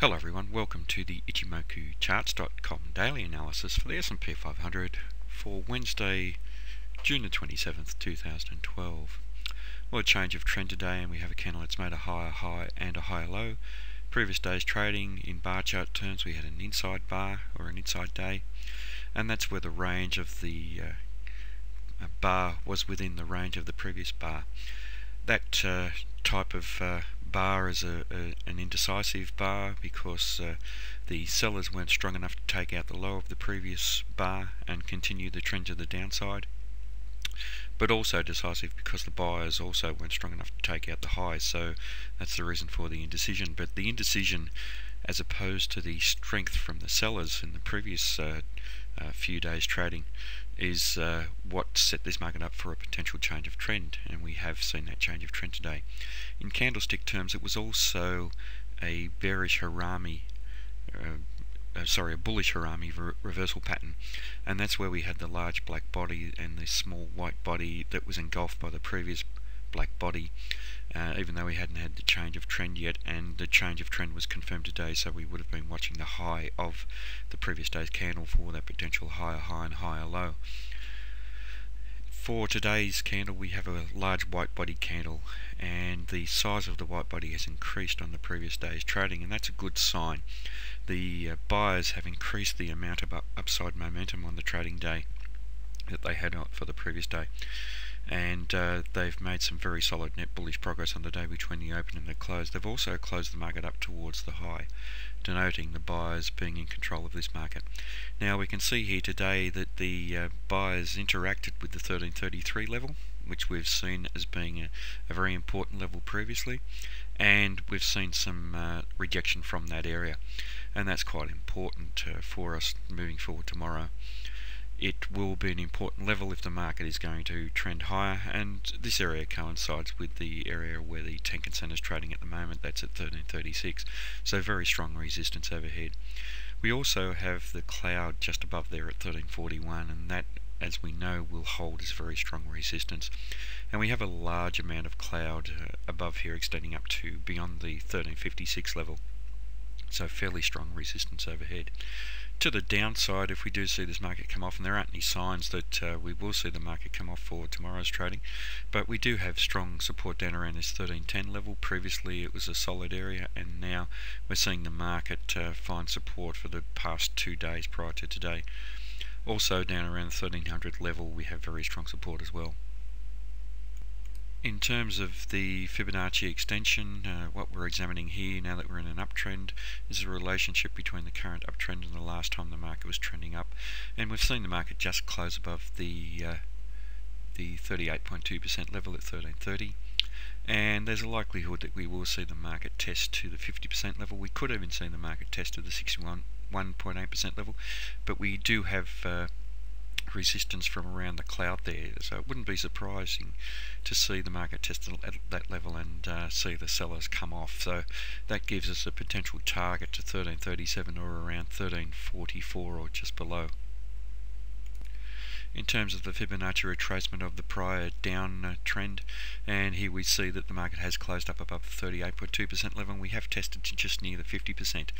Hello everyone, welcome to the Ichimoku daily analysis for the S&P 500 for Wednesday, June the 27th, 2012. Well, a change of trend today, and we have a candle that's made a higher high and a higher low. Previous day's trading, in bar chart terms, we had an inside bar or an inside day, and that's where the range of the bar was within the range of the previous bar. That type of bar is an indecisive bar because the sellers weren't strong enough to take out the low of the previous bar and continue the trend to the downside, but also decisive because the buyers also weren't strong enough to take out the highs. So that's the reason for the indecision. But the indecision, as opposed to the strength from the sellers in the previous few days trading, is what set this market up for a potential change of trend, and we have seen that change of trend today. In candlestick terms, it was also a bearish harami, a bullish harami reversal pattern, and that's where we had the large black body and the small white body that was engulfed by the previous black body, even though we hadn't had the change of trend yet, and the change of trend was confirmed today, so we would have been watching the high of the previous day's candle for that potential higher high and higher low. For today's candle, we have a large white body candle, and the size of the white body has increased on the previous day's trading, and that's a good sign. The buyers have increased the amount of upside momentum on the trading day that they had for the previous day, and they've made some very solid net bullish progress on the day between the open and the close. They've also closed the market up towards the high, denoting the buyers being in control of this market. Now we can see here today that the buyers interacted with the 1333 level, which we've seen as being a very important level previously, and we've seen some rejection from that area, and that's quite important for us moving forward tomorrow. It will be an important level if the market is going to trend higher, and this area coincides with the area where the Tenkan-sen is trading at the moment. That's at 1336, so very strong resistance overhead. We also have the cloud just above there at 1341, and that, as we know, will hold as very strong resistance. And we have a large amount of cloud above here extending up to beyond the 1356 level, so fairly strong resistance overhead. To the downside, if we do see this market come off, and there aren't any signs that we will see the market come off for tomorrow's trading, but we do have strong support down around this 1310 level. Previously it was a solid area, and now we're seeing the market find support for the past 2 days prior to today. Also down around the 1300 level we have very strong support as well. In terms of the Fibonacci extension, what we're examining here now that we're in an uptrend is the relationship between the current uptrend and the last time the market was trending up, and we've seen the market just close above the 38.2% level at 1330, and there's a likelihood that we will see the market test to the 50% level. We could even see the market test to the 61.8% level, but we do have resistance from around the cloud there, so it wouldn't be surprising to see the market test at that level and see the sellers come off. So that gives us a potential target to 1337 or around 1344 or just below. In terms of the Fibonacci retracement of the prior down trend, and here we see that the market has closed up above the 38.2% level, and we have tested to just near the 50%,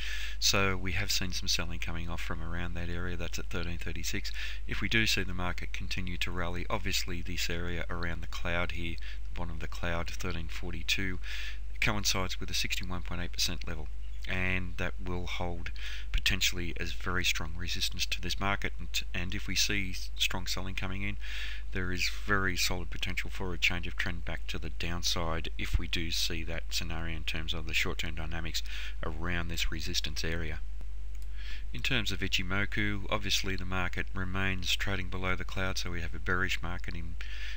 so we have seen some selling coming off from around that area. That's at 1336. If we do see the market continue to rally, obviously this area around the cloud here, the bottom of the cloud, 1342, coincides with the 61.8% level, and that will hold potentially as very strong resistance to this market, and if we see strong selling coming in, there is very solid potential for a change of trend back to the downside if we do see that scenario in terms of the short-term dynamics around this resistance area. In terms of Ichimoku, obviously the market remains trading below the cloud, so we have a bearish market in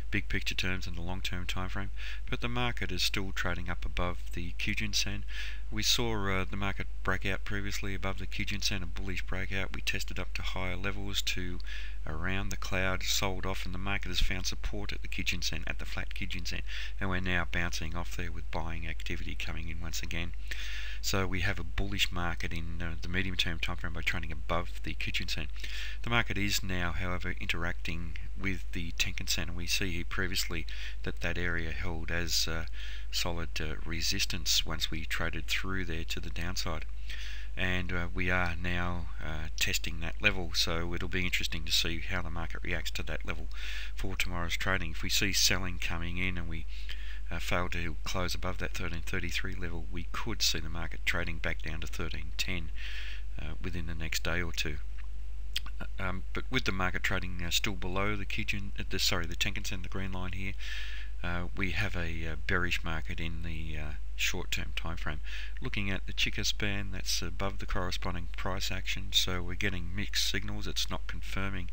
big picture terms in the long-term time frame, but the market is still trading up above the Kijun-sen. We saw the market break out previously above the Kijun-sen, a bullish breakout. We tested up to higher levels to around the cloud, sold off, and the market has found support at the Kijun-sen, at the flat Kijun-sen, and we're now bouncing off there with buying activity coming in once again. So we have a bullish market in the medium term time frame by trading above the Kijun-sen. The market is now, however, interacting with the Tenkan-sen, and we see here previously that that area held as solid resistance once we traded through there to the downside. And we are now testing that level, so it'll be interesting to see how the market reacts to that level for tomorrow's trading. If we see selling coming in and we fail to close above that 1333 level, we could see the market trading back down to 1310 within the next day or two. But with the market trading still below the Tenkan-sen, the green line here, we have a bearish market in the short-term time frame. Looking at the Chikou span, that's above the corresponding price action, so we're getting mixed signals. It's not confirming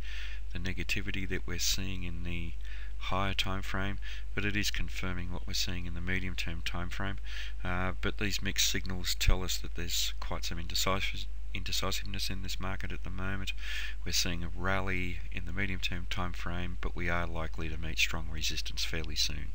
the negativity that we're seeing in the higher time frame, but it is confirming what we're seeing in the medium-term time frame. But these mixed signals tell us that there's quite some indecisiveness in this market at the moment. We're seeing a rally in the medium-term time frame, but we are likely to meet strong resistance fairly soon.